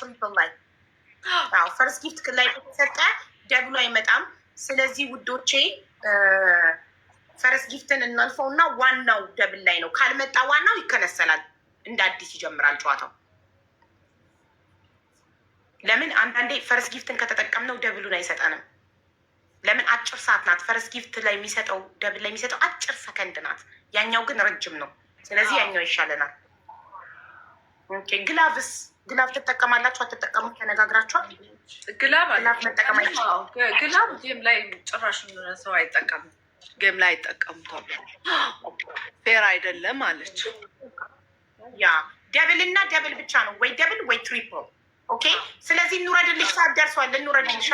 ትሪፕል ላይ ፈርስት ጊፍት ላይ ከተሰጠ ደብሎ አይመጣም። ስለዚህ ውዶቼ ፈርስት ጊፍትን እናልፈው እና ዋናው ደብል ላይ ነው። ካልመጣ ዋናው ይከነሰላል፣ እንደ አዲስ ይጀምራል ጨዋታው። ለምን አንዳንዴ ፈርስት ጊፍትን ከተጠቀምነው ደብሉን አይሰጠንም። ለምን አጭር ሰዓት ናት ፈርስት ጊፍት ላይ የሚሰጠው፣ ደብል ላይ የሚሰጠው አጭር ሰከንድ ናት። ያኛው ግን ረጅም ነው። ስለዚህ ያኛው ይሻለናል። ኦኬ ግላቭስ ግላቭ ትጠቀማላችሁ አትጠቀሙ? ተነጋግራችኋል? ግላቭ መጠቀም ግላቭ ጌም ላይ ጭራሽ ሰው አይጠቀምም። ጌም ላይ አይጠቀሙም። ፌር አይደለም አለች። ያ ደብል እና ደብል ብቻ ነው፣ ወይ ደብል ወይ ትሪፕል። ኦኬ ስለዚህ እንውረድልሽ፣ ሰዓት ደርሷል። እንውረድልሽ።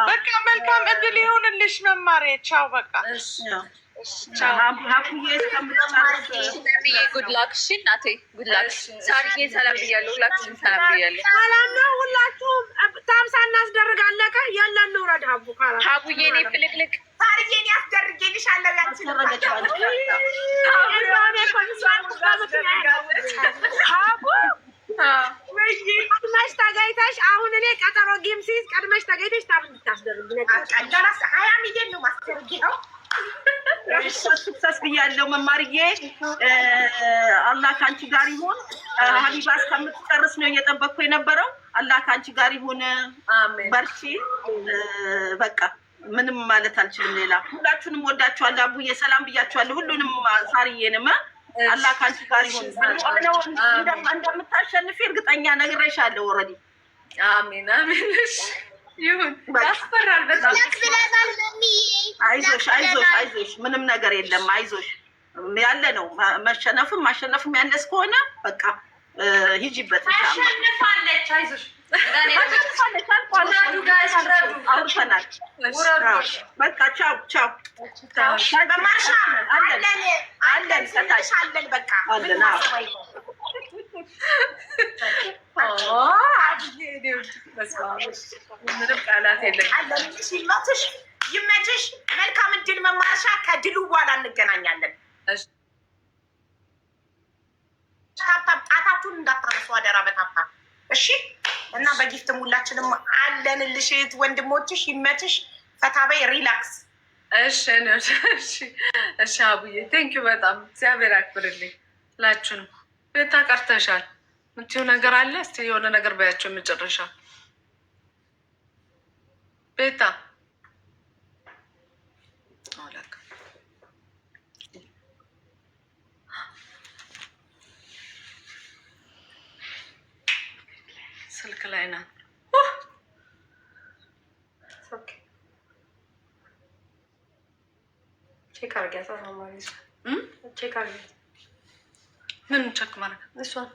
በቃ መልካም እድል ይሁንልሽ መማሬ። ቻው በቃ ጉድላክ። እሺ እናቴ ጉድላክ። ሳርዬ ሰላም ብያለሁ። ሁላችሁም ሰላም ብያለሁ። ሰላም ነው ሁላችሁም። ታምሳ እናስደርጋለን። የለ እንውረድ። ሀቡዬ እኔ ፍልቅልቅ ሳርዬ እኔ አስደርጌልሻለሁ። ያንቺ ቀድመሽ ተገኝተሽ አሁን እኔ ቀጠሮ ጌም ሲይዝ ቀድመሽ ተገኝተሽ ታስደርግ 20 ሚሊዮን ነው ማስደርጊው። ሱክሰስ ብያለሁ መማርዬ። አላህ ከአንቺ ጋር ይሁን። ሀቢባ እስከምትጨርስ ነው እየጠበቅኩ የነበረው። አላህ ከአንቺ ጋር ይሁን። በርቺ። በቃ ምንም ማለት አልችልም ሌላ። ሁላችሁንም ወዳችኋለሁ። አቡዬ ሰላም ብያችኋለሁ። ሁሉንም ሳርዬንም አላህ ከአንቺ ጋር ይሁን። እንደምታሸንፊ እርግጠኛ ነግሬሻለሁ። ኦልሬዲ አሜን አሜን። ይሁን ያስፈራል በጣም። አይዞሽ አይዞሽ አይዞሽ፣ ምንም ነገር የለም። አይዞሽ ያለ ነው። መሸነፍም ማሸነፍም ያለ እስከሆነ በቃ ሂጂበት። አሸንፋለች። አይዞሽ አውርተናል። በቃ ቻው ቻው። በማርሻ አለን ከታች አለን። በቃ አለን። ምንም ቃላት የለም። ይመችሽ። መልካም እድል መማርሻ። ከድሉ በኋላ እንገናኛለን። ታፕታፕ ጣታችሁን እንዳታነሱ አደራ፣ በታፕታፕ እሺ። እና በጊፍትም ሁላችንም አለንልሽ። ወንድሞችሽ ይመችሽ። ፈታበይ ሪላክስ። እሺ እሺ አቡዬ ቴንኪዩ በጣም እግዚአብሔር ያክብርልኝ። ሁላችሁንም ቤታ ቀርተሻል። ምትይው ነገር አለ? እስቲ የሆነ ነገር በያቸው የመጨረሻ ቤታ። ስልክ ላይ ናት። ቼክ አድርጊያት። ቼክ አድርጊያት። ምን ቸክ ማድረግ? እሷን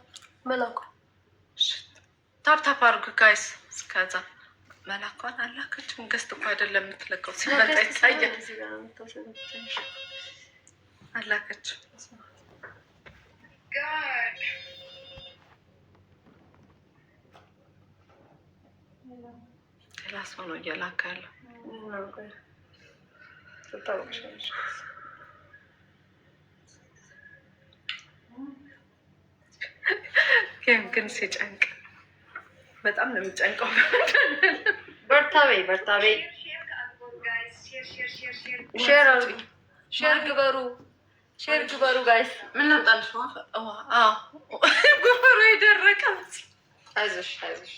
መላኳ ታፕታፕ አድርጉ ጋይስ። እስከዛ መላኳን አላከችም። ገስት እኮ አይደለም የምትለቀው፣ ሲመጣ ይታያል። አላከችም። ሌላ ሰው ነው እየላከ ያለው። ግን ሲጨንቅ በጣም ነው የሚጨንቀው። በርታቤ በርታቤ። ሼር ግበሩ፣ ሼር ግበሩ ጋይስ። ምን ላምጣልሽ? ጉበሩ የደረቀ። አይዞሽ አይዞሽ።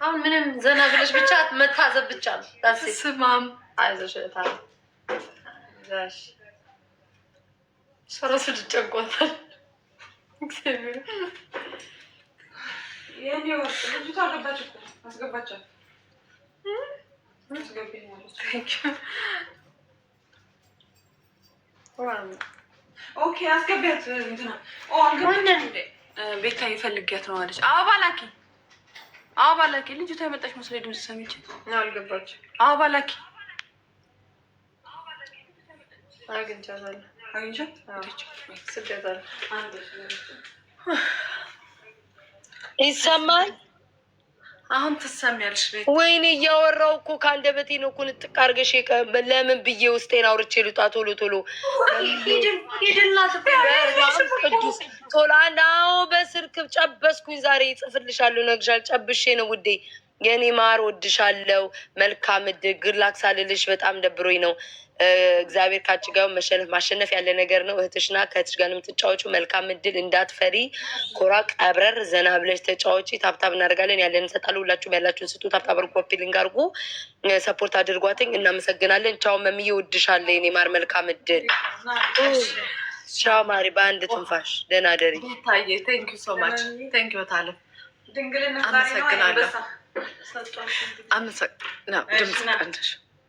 አሁን ምንም ዘና ብለሽ ብቻ መታዘብ ብቻ ነው። ስማም አይዞሽ ታል ጋሽ ሰራሱ ጨንቆታል። የኔ ወርቅ ልጅቷ ገባች እኮ አስገባቻት። ኦኬ አስገቢያት። እንትና ቤታ ይፈልጊያት ነው አለች። አበባ ላኪ፣ አበባ ላኪ። ልጅቷ የመጣች መስሎኝ ድምፅ ሰምቼ አልገባች። አበባ ላኪ። አግኝቻታለሁ። አግኝቻት ስደታለሁ። ይሰማል አሁን ትሰሚያለሽ ቤት ወይኔ እያወራው እኮ ከአንደበቴ ነው እኮ ንጥቅ አድርገሽ ለምን ብዬ ውስጤን አውርቼ ልውጣ ቶሎ ቶሎ ቅዱስ ቶሎ አንዳው በስልክ ጨበስኩኝ ዛሬ ይጽፍልሻለሁ ነግሻል ጨብሼ ነው ውዴ የኔ ማር ወድሻለሁ መልካም እድል ግላክስ አልልሽ በጣም ደብሮኝ ነው እግዚአብሔር ካንቺ ጋር ማሸነፍ ያለ ነገር ነው እህትሽና ከእህትሽ ጋር የምትጫወቹ መልካም እድል እንዳትፈሪ ኮራ ቀብረር ዘና ብለሽ ተጫወቺ ታብታብ እናደርጋለን ያለን እንሰጣለን ሁላችሁም ያላችሁን ስጡ ታብታብ ኮፒሊንግ አድርጉ ሰፖርት አድርጓትኝ እናመሰግናለን ቻው መምዬ ወድሻለሁ የኔ ማር መልካም እድል ቻው ማሪ በአንድ ትንፋሽ ደህና ደሪ ታዬ ቴንክ ዩ ሶ ማች ቴንክ ዩ ታለም አመሰግናለሁ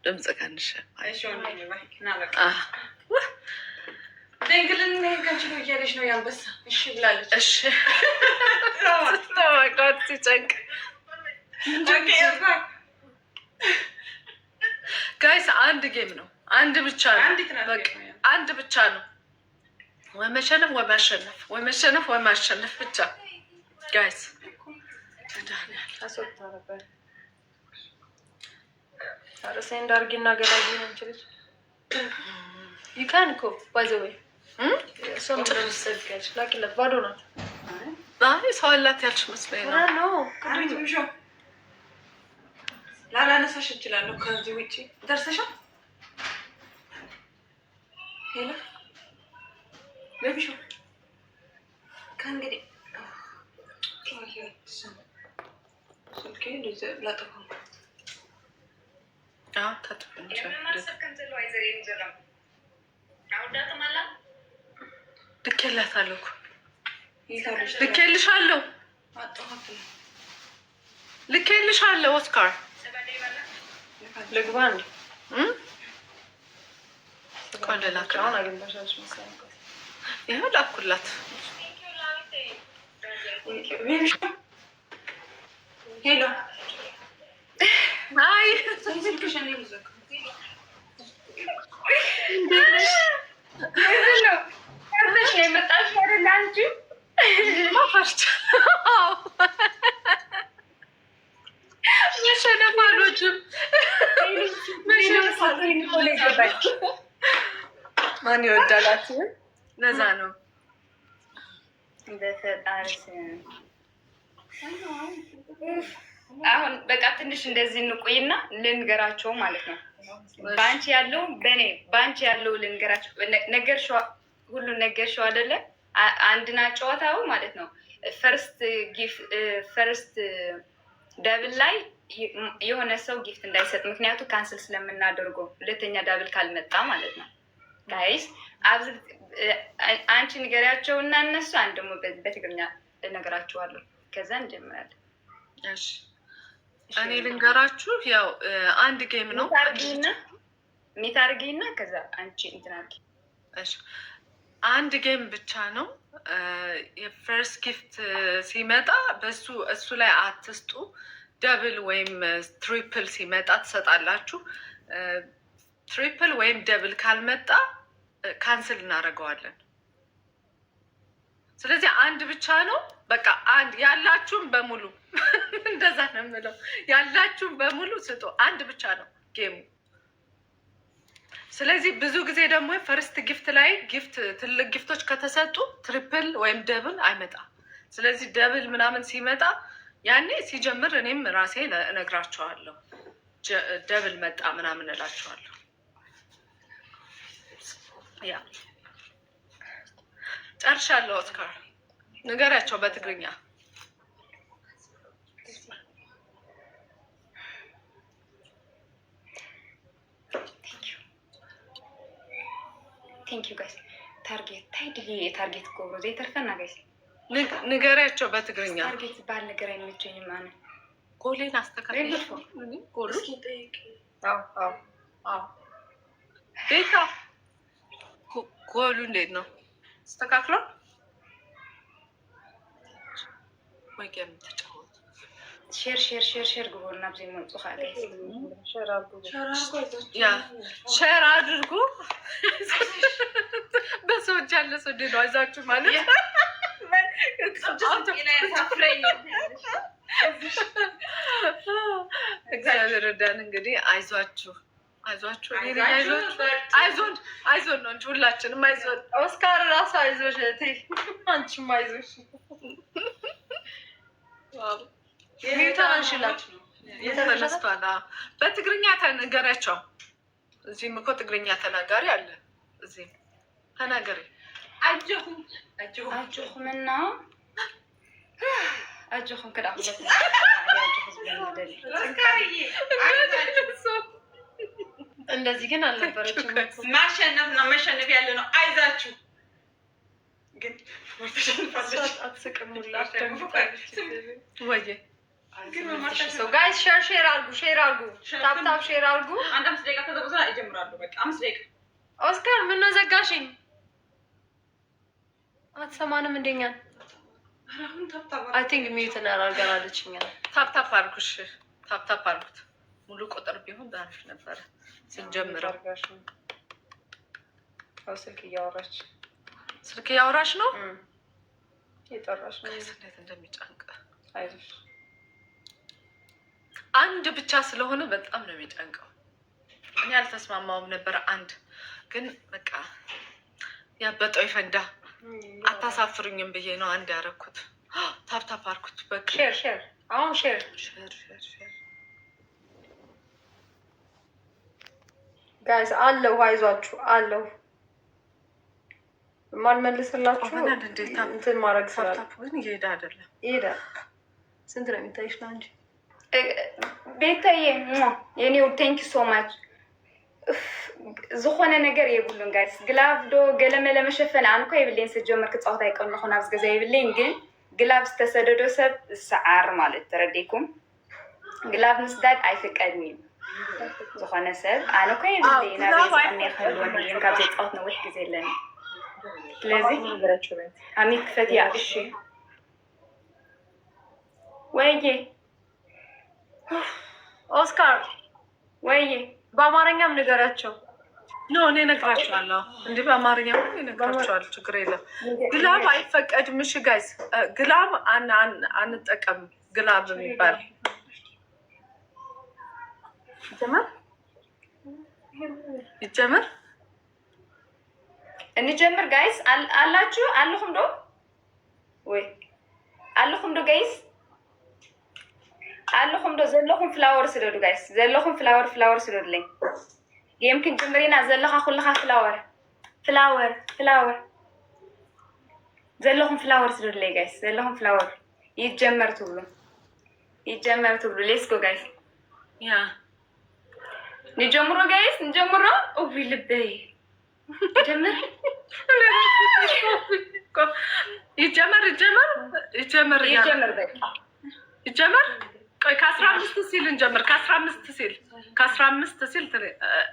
ድምፅ ቀንሽ ድንግልና ከንቺ ነው እያለች ነው ያንበሳ እሺ ብላለች እሺ ስትወቃት ሲጨንቅ ጋይስ አንድ ጌም ነው አንድ ብቻ ነው አንድ ብቻ ነው ወይ መሸነፍ ወይ ማሸነፍ ወይ መሸነፍ ወይ ማሸነፍ ብቻ ጋይስ አሶታ ነበር አረሰ እንዳርጊና ገላጊ ነው እንችልሽ ይካን እኮ ባይዘው ሶም ተሰልከሽ ላኪለት ባዶ ናት አይ ሰው አላት ያልሽ መስሎኝ ነው ቅዱስ ላላነሳሽ እችላለሁ ከዚህ ውጪ ደርሰሻል ሄሎ ለቢሾ ከእንግዲህ ስልኬ እንደዚህ ላጠፋው ልኬላታለሁ ልኬልሻለሁ ልኬልሻለሁ ኦስካር ልግባ እንዴ ቆንጆ ላክራውን አግኝተሻለሽ መሰለኝ ይኸው ላኩላት ሄሎ አይ ስልክሽን ይዘክ ከርተሽ ነው የመጣሽው አይደል አንቺ ማፈርቻ መሸነፍ አልወድም ማን ይወዳላት ለዛ ነው በፈጣሪ አሁን በቃ ትንሽ እንደዚህ እንቆይና ልንገራቸው ማለት ነው። ባንቺ ያለው በኔ ባንቺ ያለው ልንገራቸው ነገርሽው ሁሉን ነገርሽው አይደለ? አንድና ጨዋታው ማለት ነው። ፈርስት ደብል ላይ የሆነ ሰው ጊፍት እንዳይሰጥ ምክንያቱ ካንስል ስለምናደርገው ሁለተኛ ዳብል ካልመጣ ማለት ነው። ጋይስ አንቺ ንገሪያቸው እና እነሱ አንድ ደግሞ በትግርኛ እነግራቸዋለሁ። ከዛ እንጀምራለን። እሺ እኔ ልንገራችሁ ያው አንድ ጌም ነው። ሚት አድርጊና ከዛ አንቺ እንትን አድርጊ። እሺ አንድ ጌም ብቻ ነው። የፈርስት ጊፍት ሲመጣ እሱ ላይ አትስጡ። ደብል ወይም ትሪፕል ሲመጣ ትሰጣላችሁ። ትሪፕል ወይም ደብል ካልመጣ ካንስል እናደርገዋለን። ስለዚህ አንድ ብቻ ነው። በቃ አንድ ያላችሁም በሙሉ እንደዛ ነው የምለው። ያላችሁም በሙሉ ስጡ። አንድ ብቻ ነው ጌሙ። ስለዚህ ብዙ ጊዜ ደግሞ ፈርስት ጊፍት ላይ ትልቅ ጊፍቶች ከተሰጡ ትሪፕል ወይም ደብል አይመጣም። ስለዚህ ደብል ምናምን ሲመጣ ያኔ ሲጀምር እኔም ራሴ እነግራቸዋለሁ። ደብል መጣ ምናምን እላቸዋለሁ። ያ ጨርሻለሁ። ኦስካር ንገሪያቸው በትግርኛ። ቴንክ ዩ ጋይስ። ታርጌት ታይድሊ የታርጌት ጎብሮ ዘይተርፈና ጋይስ ንገሪያቸው በትግርኛ። ታርጌት ባል ነገር አይመቸኝም ማለት ጎሌን አስተካክል። ጎሉ ቤታ ጎሉ እንዴት ነው? አስተካክሎ ወይ ጌም ተጫወቱ። ሼር ግቦና ብዙ ይመጡ ካለ ሼር አድርጉ። በሰው እጅ ያለ ሰው ነው አይዛችሁ ማለት እግዚአብሔር ረዳን። እንግዲህ አይዟችሁ አይዞን ነው እንጂ ሁላችንም አይዞን። ኦስካር ራሱ አይዞሽ እህቴ፣ አንቺም አይዞሽ። ተናንሽላችሁ ተነስቷል። በትግርኛ ተነገራቸው። እዚህም እኮ ትግርኛ ተናጋሪ አለ። እዚህም ተናገሪ። አጅኹምና አጅኹም ክዳ እንደዚህ ግን አልነበረችም። ማሸነፍ ነው መሸነፍ ያለ ነው። አይዛችሁ ግን አትስቅም ወይ? ጋይስ ሼር አርጉ፣ ታፕታፕ ሼር አርጉ። አንድ 5 ደቂቃ ከዛ በኋላ ይጀምራሉ። በቃ 5 ደቂቃ። ኦስካር ምነው ዘጋሽኝ? አትሰማንም እንደኛል? አይ ቲንክ ሚዩት እናደርጋለችኛል። ታፕታፕ አርጉሽ፣ ታፕታፕ አርጉት። ሙሉ ቁጥር ቢሆን ዳርሽ ነበረ ስንጀምረው። ስልክ እያወራች ነው፣ እየጠራሽ ነው። እንዴት እንደሚጨንቅ አይዞሽ። አንድ ብቻ ስለሆነ በጣም ነው የሚጨንቀው። እኔ አልተስማማውም ነበር። አንድ ግን በቃ ያበጠው ይፈንዳ። አታሳፍሩኝም ብዬ ነው አንድ ያደረኩት። ታፕታፕ አርኩት። በቃ ሼር አሁን ሼር ጋይስ አለው። አይዟችሁ አለው። ማልመልስላችሁ እንትን ማድረግ ስላለ ግን እየሄደ አይደለም። ይሄዳል። ስንት ነው የሚታይሽ ነው እንጂ ቤታዬ የኔ ቴንክ ዩ ሶ ማች። ዝኾነ ነገር የብሉን ጋይስ ግላቭ ዶ ገለመ ለመሸፈን አንኳ ይብለኝ ስጀመር ክጻወት አይቀርም ሆነ አብዝ ገዛ ይብለኝ ግን ግላቭ ዝተሰደዶ ሰብ ሰዓር ማለት ተረዲኩም ግላቭ ምስዳድ አይፈቀድም። ዝኾነ ሰብ አነ ኮ ይብለኝ ናበይ አነ ይኸልወን ካብ ዘይጻወት ነው ወይ ግዜ ለኔ ስለዚህ አሚት ክፈትያ እሺ ወይዬ ኦስካር ወይዬ በአማርኛም ንገራቸው። ኖ እኔ እነግራቸዋለሁ። እንዲህ በአማርኛ እነግራቸዋለሁ። ችግር የለም። ግላብ አይፈቀድም። እሺ ጋይስ ግላብ አንጠቀም። ግላብ የሚባል ይጀመር እንጀምር ጋይስ። አላችሁ አለኹም ዶ ወይ አለኹም ዶ ጋይስ አለኹም ዶ ዘለኹም ፍላወር ስደዱ ጋይስ ዘለኹም ፍላወር ስደዱልኝ። ጌም ክንጅምሪና ዘለኻ ኩልኻ ፍላወር ዘለኹም ፍላወር ስደዱልኝ ጋይስ ዘለኹም ፍላወር ይጀመር ትብሉ ሌትስ ጎ ጋይስ ያ ንጀምሮ ጋይስ ንጀምሮ ኦቪ ልበይ ይጀመር። ቆይ ከ15 ሲል እንጀምር። ከ15 ሲል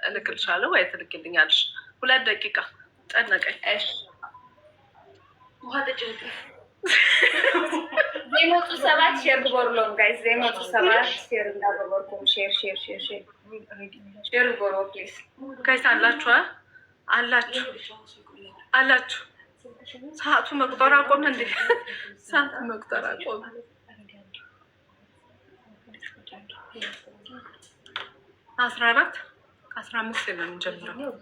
እልክልሻለሁ ወይ ትልክልኛለሽ። 2 ደቂቃ ጨነቀኝ። ዘይመጡ ሰባት ሼር ግበሩሎም ጋይስ ዘይመጡ ሰባት ሼር እንዳገበርኩም ሼር ግበሩ ፕሊዝ ጋይስ። አላችሁ ሰዓቱ መቁጠር አቆመ እንዴ? ሰዓቱ መቁጠር አቆመ። 14 ከ15 ነው የምንጀምረው።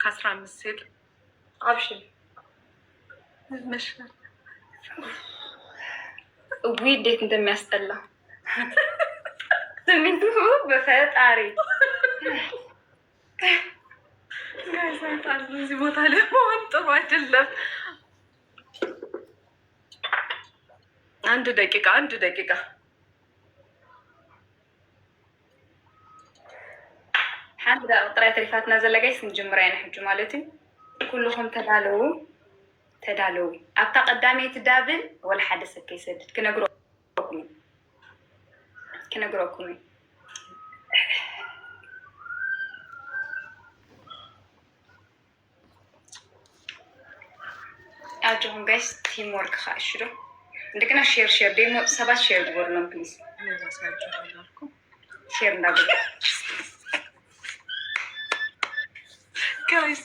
ከ15 ሲል አብሽን መሽናል። ውይ እንዴት እንደሚያስጠላ ስሚቱ በፈጣሪ እዚህ ቦታ ላይ መሆን ጥሩ አይደለም። 1 ደቂቃ ሓንቲ ጥራይ ተሪፋትና ዘላ ጋይስ ንጅምራ ኢና ሕጂ ማለት እዩ። ኩልኩም ተዳለዉ ኣብታ ቀዳመይቲ ዳብል ወላ ሓደ ሰብ ከይሰድድ ክነግረኩም ኣጅኹም ጋይስ ቲም ወርክ ከዓ እሺ ዶ እንደገና ሼር ደሞ ሰባት ሼር ግበሩሎም ፕሊዝ ሼር እንዳገ ጋይስ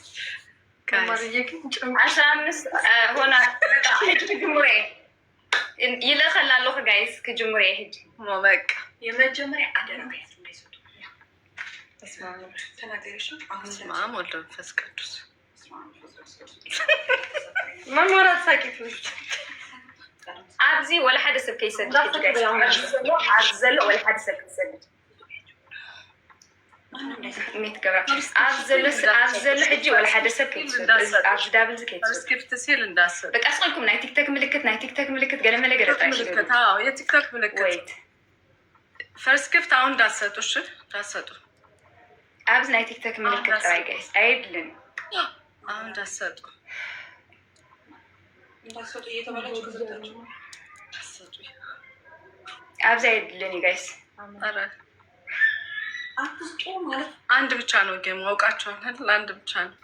15 ሆና በቃ ሕጂ ትግምሮ ይለኸላለሁ ጋይስ ከጀምሪያ ይሄድ በቃ የመጀመሪያ አደረ ጋይስ ማም ወልደ መንፈስ ቅዱስ መሞራት ሳቂት ኣብዚ ወላ ሓደ ሰብ ከይሰድድ ኣብዚ ዘሎ ወላ ሓደ ሰብ ከይሰድድ ኣብዚ ዘሎ ሕጂ ወላ ሓደ ሰብ ከይሰድድ ኣብዚ ዳብል ከይሰድድ ሲል እንዳሰብ በቃ ስልኩም ናይ ቲክቶክ ምልክት ገለመለ ገለጣ የቲክቶክ ምልክት ፈርስት ጊፍት አሁን እንዳሰጡ እሺ እንዳሰጡ ኣብዚ ናይ ቲክቶክ ምልክት ጥራይ ጋይስ አይድልን አሁን እንዳሰጡ እየተባላችሁ ከሰጣችሁ ኣብዚ አይድልን ጋይስ አረ አትስጡ ማለት አንድ ብቻ ነው ጌም አውቃቸዋል አንድ ብቻ ነው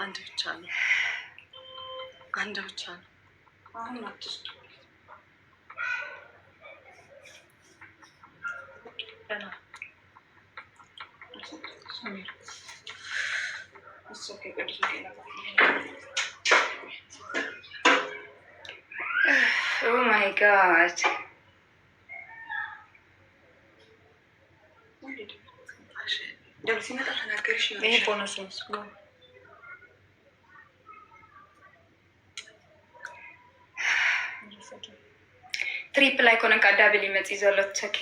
አንድ ብቻ ነው አሁን አትስጡ ኦ ማይ ጋድ ደብል ሲመጣ ተናገርሽ ነው ይሄ ቦነስ ነው ትሪፕል ላይ ኮነን ካዳብል ይመጽ ይዘሎት ኦኬ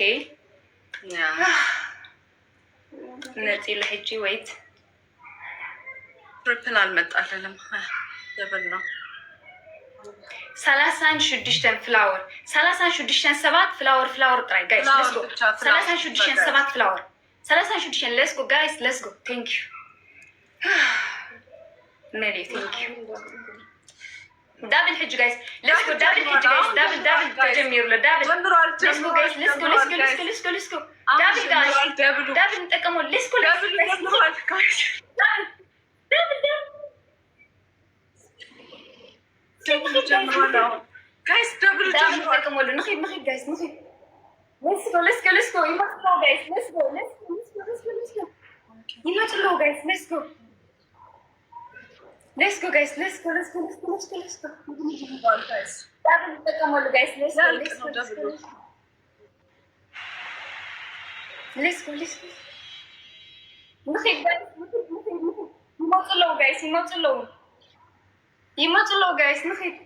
ያ ነፂ ለሕጂ ወይት ትሪፕል አልመጣልንም ደብል ነው 36 ፍላወር 36 ሰባት ፍላወር ጥራይ ጋይስ ሌትስ ጎ 36 ሰባት ፍላወር 36 ሌትስ ጎ ጋይስ ሌትስ ጎ ቴንክ ዩ ሜሊ ቴንክ ዩ ዳብል ሕጂ ጋይስ ሌትስ ጎ ዳብል ሕጂ ጋይስ ዳብል ተጀሚሩ ለዳብል ሌትስ ጎ ጋይስ ሌትስ ጎ ዳብል ጋይስ ዳብል እንጠቀሙ ሌትስ ጎ ዳብል ጋይስ ደብል ተጠቀሙሉ ንኺድ ጋይስ ንኺድ ሌትስ ጎ ይመጽለው ጋይስ ሌትስ ጎ ይመጽለው ጋይስ ሌትስ ጎ ጋይስ ሌትስ ጎ ዳብል ተጠቀሙሉ ጋይስ ሌትስ ጎ ንኺድ ጋይስ ይመጽለው ጋይስ ንኺድ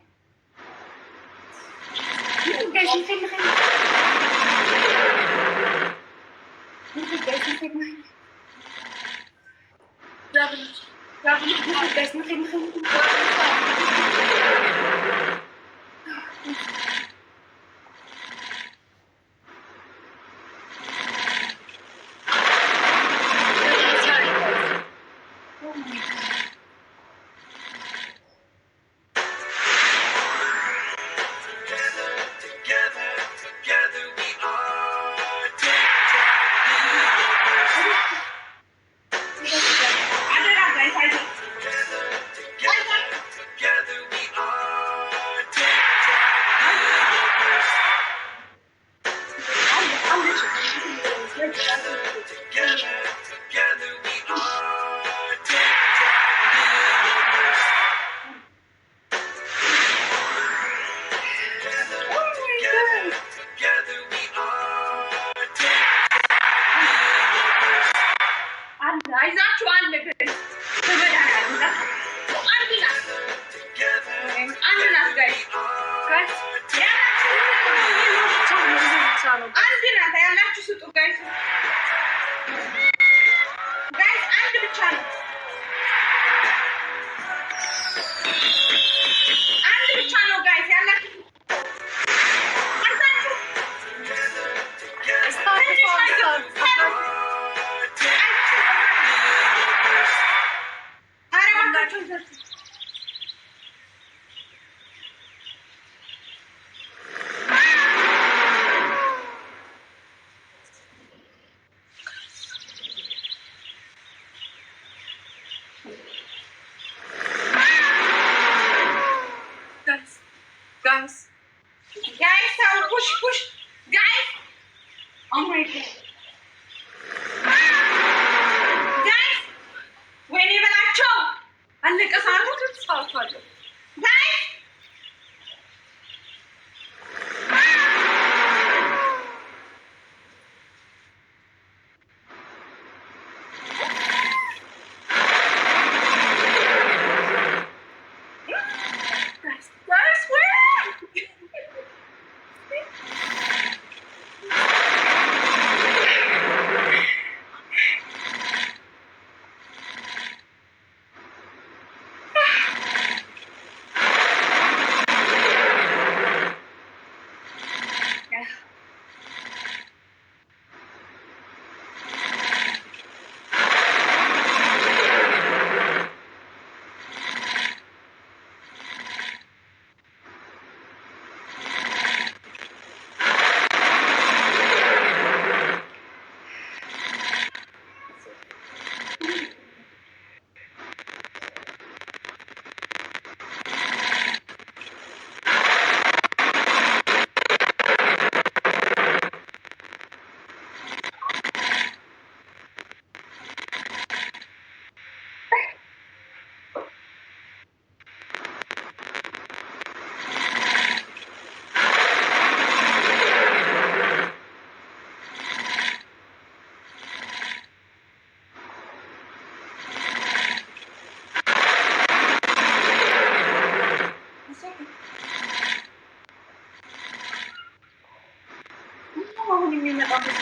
የሚመጣበት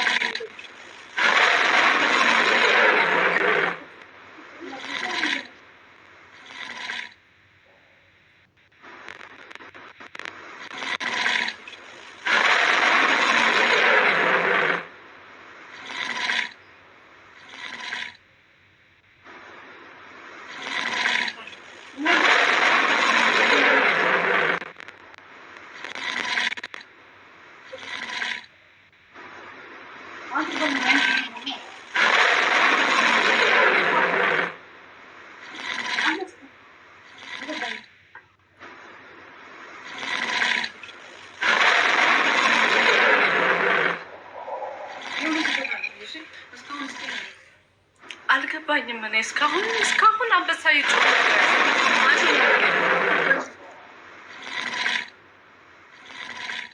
አልገባኝም። እኔ እስካሁን አንበሳ ይጮህ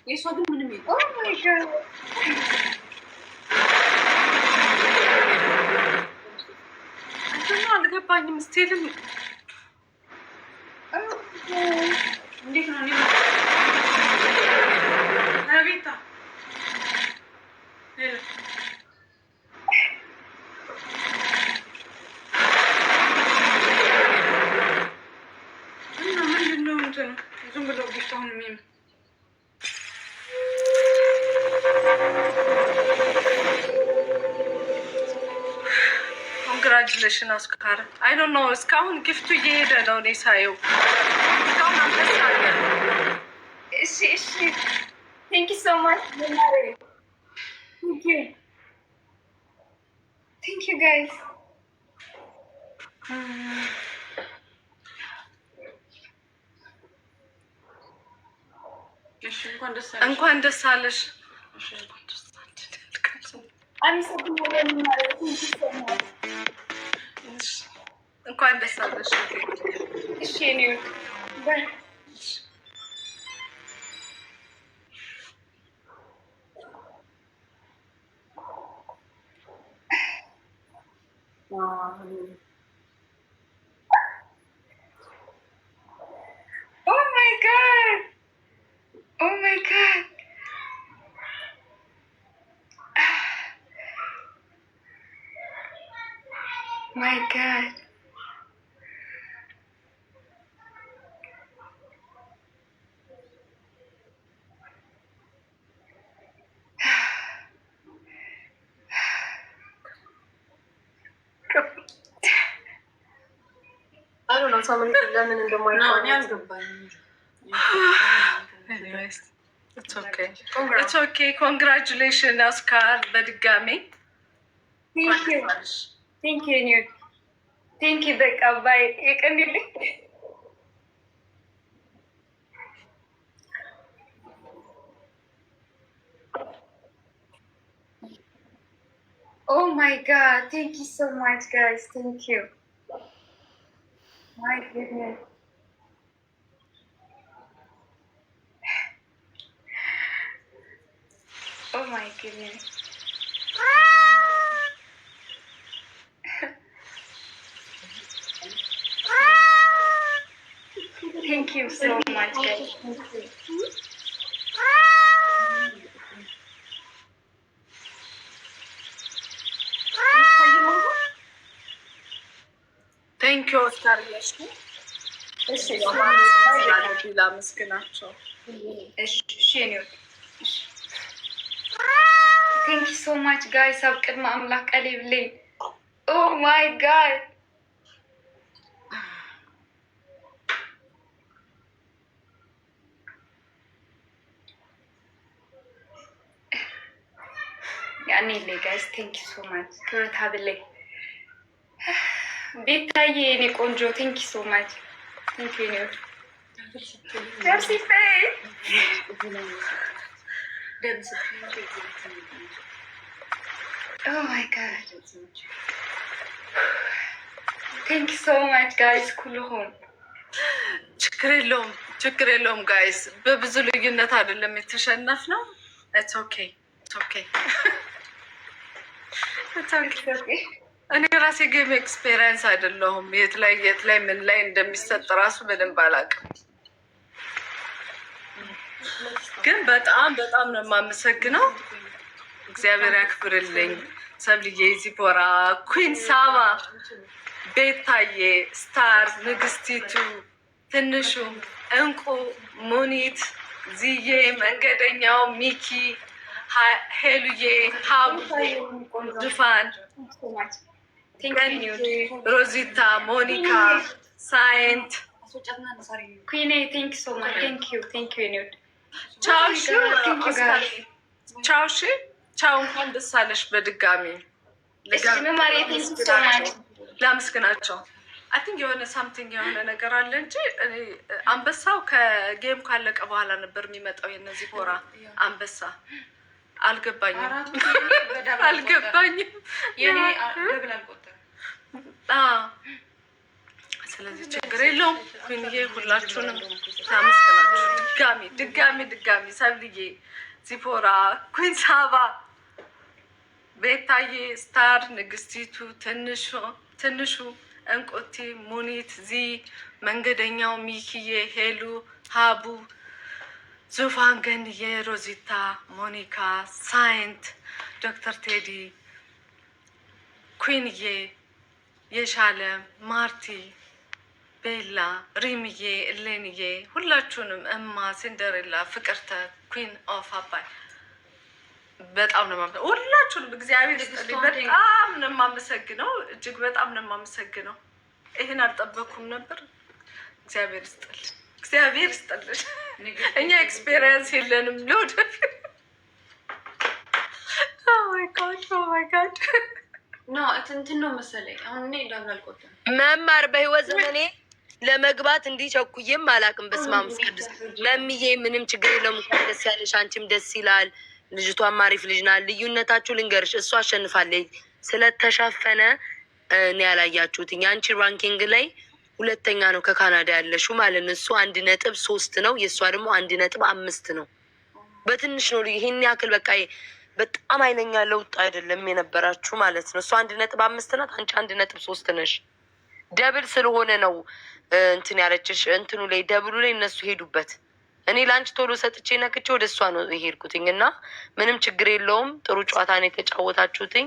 የእሷ ግን ምንም አልገባኝም። ስቲልም እንዴት ነው ቤታ ዝም ብሎ ጊፍት አሁን የሚም ኮንግራጁሌሽን አስካር። አይ ዶንት ኖ እስካሁን ጊፍቱ እየሄደ ነው። እኔ ሳየው እስካሁን አንበሳ አለ። እሺ ቴንክ ዩ ሶ ማች ቴንክ ዩ ጋይስ እንኳን ደስ አለሽ። እንኳን ደስ አለሽ። እሺ ኔ Oh my god! Oh my god! My god! I don't know, someone ለምን እንደማይሆን It's okay. Congratulations, Oscar. በድጋሚ Thank you, Newt. Thank you, በቃ ባይ ይቀንልኝ። Oh my god, thank you so much, guys. Thank you. My goodness. Oh my goodness. Thank you so much, guys. ቴንክ ዩ ኦስካር። ላመስግናቸው። Thank you so much, guys. ኣብ ቅድሚ ኣምላክ ቀሊብለይ። Oh my god. ያኔ guys, thank you so much. ክብረት ሃብለይ ቤታዬ የኔ ቆንጆ thank you so much. Thank you, Newt. Merci, Faye. Oh my god. Thank you so much, guys. ኩልሁም ችግር የለውም ጋይስ። በብዙ ልዩነት አይደለም የተሸነፍ ነው። It's okay. እኔ ራሴ ጌም ኤክስፔሪየንስ አይደለሁም። የት ላይ ምን ላይ እንደሚሰጥ ራሱ በደንብ አላውቅም። ግን በጣም ነው የማመሰግነው። እግዚአብሔር ያክብርልኝ። ሰብልዬ፣ ዚፖራ፣ ኩን ሳባ፣ ቤታዬ፣ ስታር፣ ንግስቲቱ፣ ትንሹ፣ እንቁ፣ ሙኒት፣ ዝዬ፣ መንገደኛው፣ ሚኪ፣ ሄሉዬ፣ ሀቡ፣ ዙፋን፣ ሮዚታ፣ ሞኒካ፣ ሳይንት፣ ኩኔ ቴንክ ሶ ማች ቴንክ ዩ ኒውድ ቻው። እሺ ቻው። እንኳን ደስ አለሽ በድጋሚ ላመስግናቸው። አይ ቲንክ የሆነ ሳምቲንግ የሆነ ነገር አለ እንጂ አንበሳው ከጌም ካለቀ በኋላ ነበር የሚመጣው። የነዚህ ሆራ አንበሳ አልገባኝም። ስለዚህ ችግር የለውም። ኩንዬ ሁላችሁንም ታመስግናችሁ ድጋሚ ሰብልዬ፣ ዚፖራ፣ ኩን ሳባ፣ ቤታዬ፣ ስታር፣ ንግስቲቱ፣ ትንሹ፣ እንቁቲ፣ ሙኒት፣ ዚ፣ መንገደኛው፣ ሚኪዬ፣ ሄሉ፣ ሀቡ፣ ዙፋን፣ ገንዬ፣ ሮዚታ፣ ሞኒካ፣ ሳይንት፣ ዶክተር ቴዲ፣ ኩንዬ፣ የሻለም፣ ማርቲ፣ ቤላ፣ ሪምዬ፣ እሌንዬ፣ ሁላችሁንም እማ፣ ሲንደሬላ፣ ፍቅርተ፣ ኩን ኦፍ አባይ በጣም ነው የማመሰግነው። ሁላችሁንም እግዚአብሔር ይስጥልኝ። በጣም ነው የማመሰግነው። እጅግ በጣም ነው የማመሰግነው። ይህን አልጠበኩም ነበር። እግዚአብሔር ይስጥልኝ። እኛ ኤክስፔሪየንስ የለንም ለወደፊት። ኦማይ ጋድ እንትን ነው መሰለኝ። አሁን እኔ እንዳልቆጥም መማር በህይወት ዘመኔ ለመግባት እንዲቸኩዬም አላውቅም። በስመ አብ ወመንፈስ ቅዱስ። መምዬ ምንም ችግር የለውም። እንኳን ደስ ያለሽ። አንቺም ደስ ይላል። ልጅቷም አሪፍ ልጅ ናት። ልዩነታችሁ ልንገርሽ፣ እሷ አሸንፋለች ስለተሸፈነ እኔ ያላያችሁትኝ። አንቺ ራንኪንግ ላይ ሁለተኛ ነው ከካናዳ ያለሽው ማለት ነው። እሱ 1.3 ነው፣ የእሷ ደግሞ 1.5 ነው። በትንሽ ነው ይሄን ያክል። በቃ በጣም አይለኛ ለውጥ አይደለም የነበራችሁ ማለት ነው። እሱ 1.5 ናት፣ አንቺ 1.3 ነሽ። ደብል ስለሆነ ነው እንትን ያለችሽ። እንትኑ ላይ ደብሉ ላይ እነሱ ሄዱበት። እኔ ላንቺ ቶሎ ሰጥቼ ነክቼ ወደ እሷ ነው የሄድኩትኝ እና ምንም ችግር የለውም። ጥሩ ጨዋታ ነው የተጫወታችሁትኝ።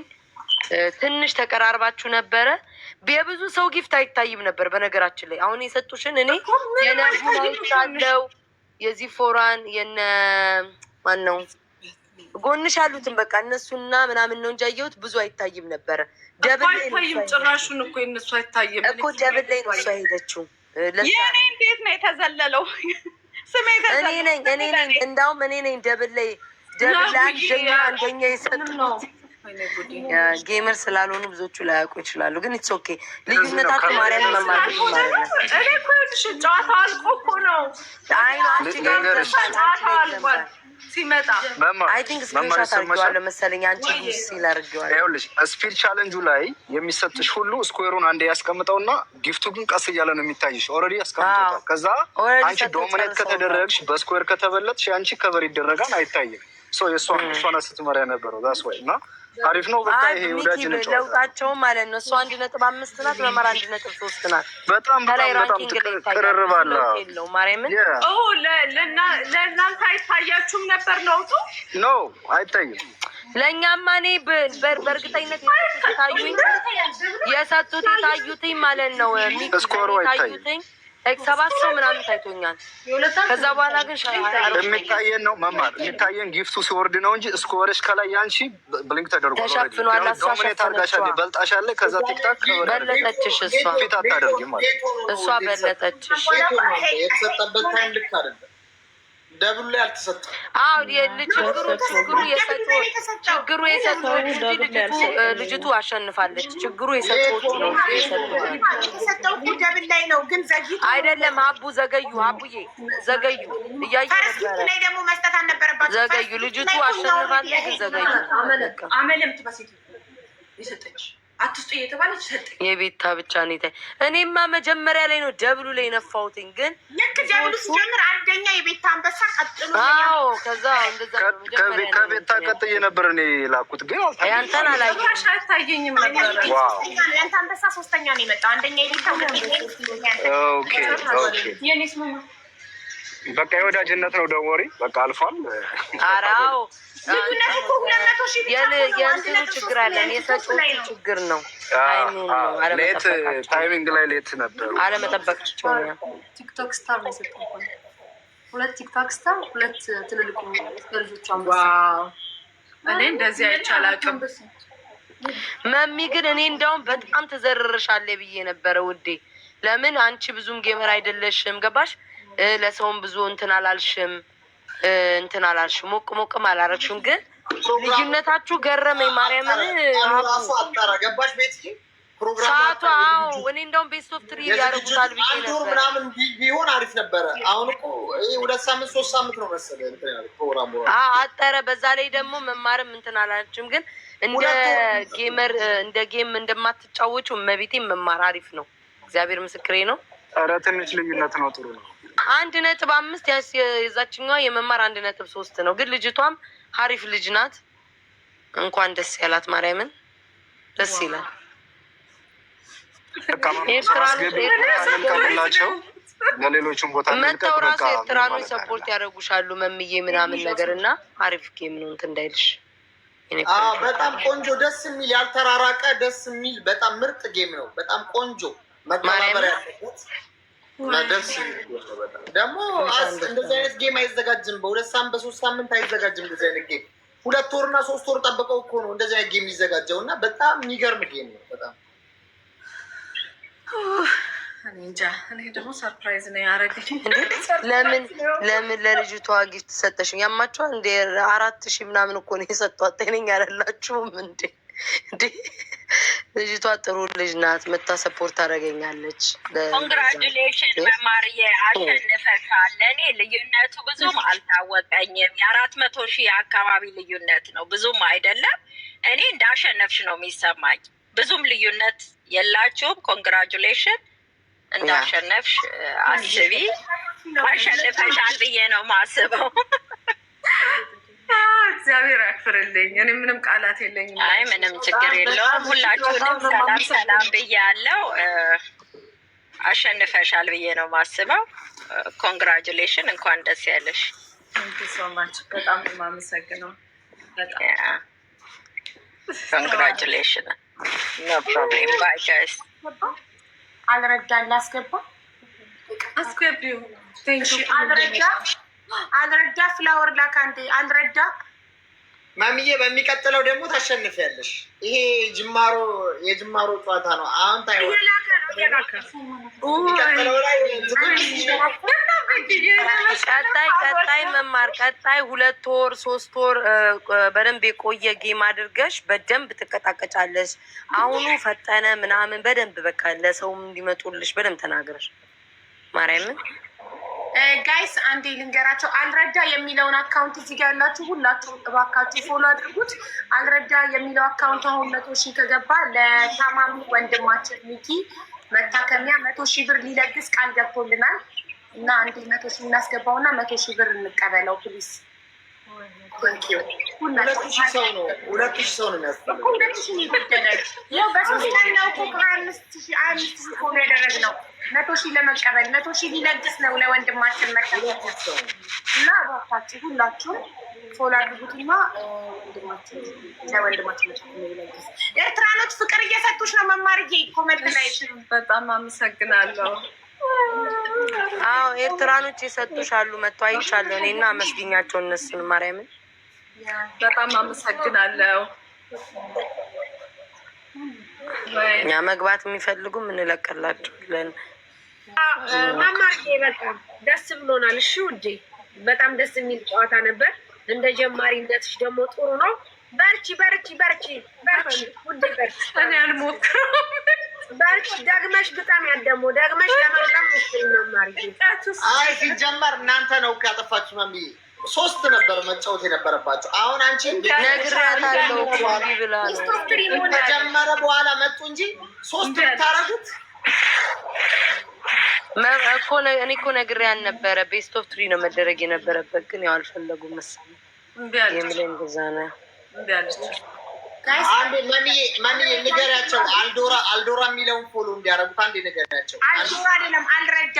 ትንሽ ተቀራርባችሁ ነበረ። የብዙ ሰው ጊፍት አይታይም ነበር በነገራችን ላይ። አሁን የሰጡሽን እኔ የነቡናይቻለው የዚህ ፎራን የነ ማን ነው ጎንሽ ያሉትን በቃ እነሱና ምናምን ነው እንጂ ያየሁት ብዙ አይታይም ነበረ። ደብል አይታይም ጭራሹን እኮ እነሱ አይታይም እኮ ደብል ላይ ነው እሷ ሄደችው። የኔ እንዴት ነው የተዘለለው? ስሜ እኔ ነኝ እንዳውም እኔ ነኝ ደብል ላይ አንደኛ የሰጡት። ጌመር ስላልሆኑ ብዙዎቹ ላያውቁ ይችላሉ፣ ግን ኢትስ ኦኬ። ልዩነታችሁ ማርያም መማር ማለት ነው። እኔ እኮ ጨዋታ አልቆ እኮ ነው። አይ ሲመጣ አይ ቲንክ ስክሪንሾት አድርጌዋለሁ መሰለኝ። አንቺ ሲል አድርጌዋለሁ። ይኸውልሽ ስፒድ ቻሌንጁ ላይ የሚሰጥሽ ሁሉ ስኩዌሩን አንዴ ያስቀምጠውና ጊፍቱ ግን ቀስ እያለ ነው የሚታይሽ። ኦልሬዲ ያስቀምጠውታል። ከዛ አንቺ ዶሚኔት ከተደረግሽ በስኩዌር ከተበለጥሽ አንቺ ከበር ይደረጋል፣ አይታይም። የእሷን ስትመራ የነበረው ዛስ ወይ እና አሪፍ ነው። በቃ ይሄ ወዳጅ ነው ለውጣቸውም ማለት ነው። እሷ 1.5 ናት፣ መማር 1.3 ናት። በጣም ቅርርባለ ማርያምን ለእናንተ አይታያችሁም ነበር ለውጡ? ኖ አይታይም። ለእኛማ እኔ በእርግጠኝነት የሰጡት የታዩትኝ ማለት ነው። ስኮሩ አይታይም። 7 ሰው ምናምን ታይቶኛል። ከዛ በኋላ ግን የሚታየን ነው መማር የሚታየን ጊፍቱ ሲወርድ ነው እንጂ ስኮርሽ ከላይ ያንቺ ብሊንክ ተደርጎ ተሸፍኗል። በልጣሻለ። ከዛ ቲክታክ በለጠችሽ፣ እሷ ፊት አታደርጊም ማለት እሷ በለጠችሽ። የተሰጠበት ታይም ልክ አይደለም። ደብሉ ላይ አልተሰጠም። አዎ ችግሩ የሰጡት ልጅቱ አሸንፋለች። ችግሩ የሰጡት ነው። የሰጠው እኮ ደብል ላይ ነው፣ ግን ዘግይቶ አይደለም። አቡዬ ዘገዩ እያየሁ ነበረ። ላይ ደግሞ መስጠት አልነበረባቸው። ዘገዩ። ልጅቱ አሸንፋለች፣ ግን ዘገዩ። አመለም ትበሴት የሰጠች አትስጡ እየተባለች ሰጠኝ። የቤታ ብቻ ነው ይታይ። እኔማ መጀመሪያ ላይ ነው ደብሉ ላይ ነፋሁትኝ፣ ግን ልክ ደብሉ ሲጀምር አንደኛ የቤታ አንበሳ ቀጥሎ። አዎ ከዛ እንደዛ ከቤታ ቀጥዬ ነበር እኔ ላኩት፣ ግን ያንተን አላየሁም። አይታየኝም ነበር። ያንተ አንበሳ 3ኛ ነው የመጣው። አንደኛ የቤታ ኦኬ የኔስ ማማ በቃ የወዳጅነት ነው። ደወሪ በቃ አልፏል። አራው ልዩነት እኮ 200 ሺህ የእንትኑ ችግር አለን። የሰጡት ችግር ነው። ሌት ታይሚንግ ላይ ሌት ነበሩ። አለመጠበቃቸው ነው። ቲክቶክ ስታር ነው የሰጠው። 2 ቲክቶክ ስታር 2 ትልልቁ ልጆች እኔ እንደዚህ አይቻል አቅም መሚ ግን እኔ እንደውም በጣም ተዘርርሻለሁ ብዬ ነበረ ውዴ። ለምን አንቺ ብዙም ጌመር አይደለሽም ገባሽ? ለሰውም ብዙ እንትን አላልሽም ሞቅ ሞቅም አላረግሽም። ግን ልዩነታችሁ ገረመኝ ማርያምን። ራሱ አጣራ ገባሽ ቤት ሰዓቱ እኔ እንደውም ቤስት ኦፍ 3 ያደርጉታል ብዬ ነበር። ምናምን ቢሆን አሪፍ ነበረ። አሁን እኮ 2 ሳምንት 3 ሳምንት ነው መሰለኝ ፕሮግራሙ አጠረ። በዛ ላይ ደግሞ መማርም እንትን አላልችም። ግን እንደ ጌመር እንደ ጌም እንደማትጫወቹ መቤቴ መማር አሪፍ ነው። እግዚአብሔር ምስክሬ ነው። ኧረ ትንሽ ልዩነት ነው። ጥሩ ነው። 1.5 የዛችኛዋ የመማር 1.3 ነው። ግን ልጅቷም አሪፍ ልጅ ናት። እንኳን ደስ ያላት ማርያምን ደስ ይላል። ኤርትራኖች ለሌሎችም ቦታ መተው ራሱ ኤርትራኖች ሰፖርት ያደርጉሻሉ መምዬ ምናምን ነገር እና አሪፍ ጌም ነው እንትን እንዳይልሽ። በጣም ቆንጆ ደስ የሚል ያልተራራቀ ደስ የሚል በጣም ምርጥ ጌም ነው። በጣም ቆንጆ መተባበር ያለበት ደስ የሚል ደግሞ እንደዚህ አይነት ጌም አይዘጋጅም። በ2 ሳምንት በ3 ሳምንት አይዘጋጅም እንደዚህ አይነት ጌም። 2 ወርና 3 ወር ጠብቀው እኮ ነው እንደዚህ አይነት ጌም የሚዘጋጀው እና በጣም የሚገርም ጌም ነው በጣም እንጃ። እኔ ደግሞ ሰርፕራይዝ ነው ያደረገኝ። ለምን ለልጅቷ ጊፍት ሰጠሽ? ያማቸዋ እንደ 4000 ምናምን እኮ ነው የሰጧት። ጤነኛ አይደላችሁም እንዴ? ልጅቷ ጥሩ ልጅ ናት። መታ ሰፖርት ታደርገኛለች። ኮንግራጁሌሽን መማርዬ፣ አሸንፈሻል። እኔ ልዩነቱ ብዙም አልታወቀኝም። 400 ሺህ አካባቢ ልዩነት ነው፣ ብዙም አይደለም። እኔ እንዳሸነፍሽ ነው የሚሰማኝ። ብዙም ልዩነት የላችሁም። ኮንግራጁሌሽን እንዳሸነፍሽ አስቢ። አሸንፈሻል ብዬ ነው ማስበው። እግዚአብሔር ያክፍርልኝ። እኔ ምንም ቃላት የለኝም። አይ ምንም ችግር የለውም። ሁላችሁንም ሰላም ብያለሁ። አሸንፈሻል ብዬ ነው ማስበው። ኮንግራጁሌሽን፣ እንኳን ደስ ያለሽ። ሶማች በጣም የማመሰግነው። ኮንግራጁሌሽን። ኖ ፕሮብሌም። ባይ ጋይስ። አልረዳን ላስገባ አስገቢው። አልረዳ ፍላወር ላካንዴ አልረዳ ማሚዬ፣ በሚቀጥለው ደግሞ ታሸንፊያለሽ። ይሄ የጅማሮ ጨዋታ ነው። አሁን ቀጣይ መማር 2 ወር 3 ወር በደንብ የቆየ ጌም አድርገሽ በደንብ ትቀጣቀጫለሽ። አሁኑ ፈጠነ ምናምን በደንብ በቃ ለሰውም እንዲመጡልሽ በደንብ ተናግረሽ ማርያምን። ጋይስ አንዴ ልንገራቸው። አልረዳ የሚለውን አካውንት እዚህ ጋር ያላችሁ ሁላችሁ እባካችሁ ፎሎ አድርጉት። አልረዳ የሚለው አካውንት አሁን 100 ሺህ ከገባ ለታማሚ ወንድማችን ሚኪ መታከሚያ 100 ሺህ ብር ሊለግስ ቃል ገብቶልናል እና አንዴ 100 ሺህ እናስገባው እና 100 ሺህ ብር እንቀበለው ፕሊዝ። 2,000 ሰው ነው የሚያስፈልገው። 2,000 ይጎደላል። ያው በ3 ቀን ነው እኮ 25,000 ፎሎ ያደረግነው 100 ሺህ ለመቀበል 100 ሺህ ሊለግስ ነው ለወንድማችን መቀበል እና እባካችሁ ሁላችሁም ፎሎ አድርጉትና ለወንድማችን ይለግስ። ኤርትራኖች ፍቅር እየሰጡሽ ነው መማርዬ። ኮመንት ላይ በጣም አመሰግናለሁ። ኤርትራኖች የሰጡሻሉ መጥቶ አይቻለሁ እኔ እና አመስግኛቸው እነሱን ማርያምን በጣም አመሰግናለሁ። እኛ መግባት የሚፈልጉም እንለቀላቸዋለን። መማርዬ በጣም ደስ ብሎናል። እሺ ውዴ፣ በጣም ደስ የሚል ጨዋታ ነበር። እንደ ጀማሪነትሽ ደግሞ ጥሩ ነው። በርቺ ውዴ፣ በርቺ። እኔ አልሞክረውም። በርቺ፣ ደግመሽ ግጠም። ያደሞ ደግመሽ ለመግጠም ሞክሪ መማርዬ። አይ ሲጀመር እናንተ ነው ያጠፋችሁ። ማሚ 3 ነበር መጫወት የነበረባቸው። አሁን አንቺ ነግሬያታለሁ ብላ ከጀመረ በኋላ መጡ እንጂ 3 ብታረጉት እኔ እኮ ነግሬያን ነበረ። ቤስት ኦፍ 3 ነው መደረግ የነበረበት ግን ያው አልፈለጉም መሰለኝ። የምለን እንደዛ ነው። አንዴ ማንዬ ንገሪያቸው። አልዶራ የሚለውን ፎሎ እንዲያደርጉት አንዴ ንገሪያቸው። አልዶራ አይደለም አልረዳ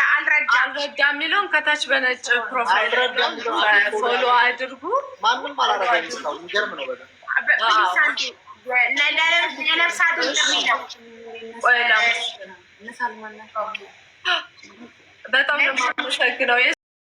የሚለውን ከታች በነጭ ፕሮፋይል ፎሎ አድርጉ። ማንም አላረጋም። የሚገርም ነው በጣም ለነፍስ አድን የሚለው በጣም ነው የማመሰግነው።